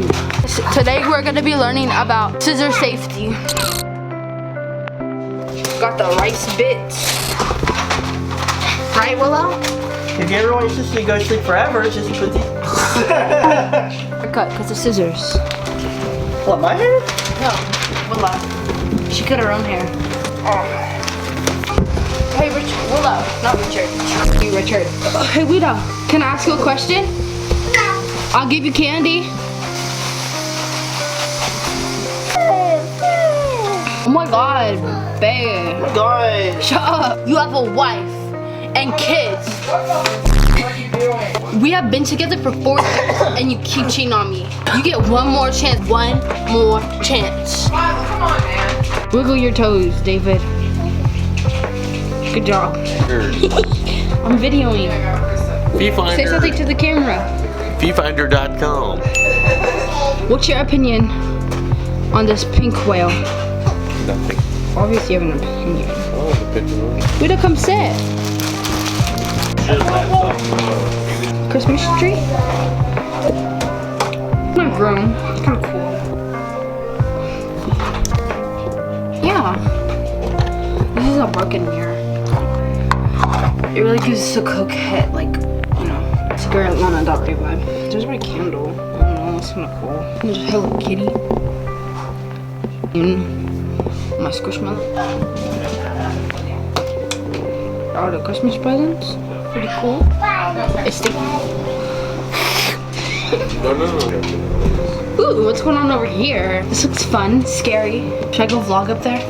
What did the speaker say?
in. Today we're gonna be learning about scissor safety. Got the rice bits. Right, Willow? If you ever want your sister to go to sleep forever, just put these. Cut, because of scissors. What, my hair? No, Willow. She cut her own hair. Hey, Willow, not Richard. You, Richard. Hey, Willow, can I ask you a question? No. I'll give you candy. Oh my God, babe. Oh my God. Shut up. You have a wife and kids. What are you doing? We have been together for 4 years and you keep cheating on me. You get one more chance. One more chance. Come on, man. Wiggle your toes, David. Good job. I'm videoing. Say something to the camera. Feefinder.com. What's your opinion on this pink whale? Nothing. Obviously you have an opinion. Oh, the picture. Where'd it come sit? Christmas tree? My room. It's kind of cool. Yeah. This is a broken mirror. It really gives a coquette, like, you know, cigarette Lana Del Rey vibe. There's my candle. I don't know, it's kind of cool. There's a Hello Kitty. And my squishmallow. Oh, the Christmas presents. Pretty cool. It's sticky. No. Ooh, what's going on over here? This looks fun, scary. Should I go vlog up there?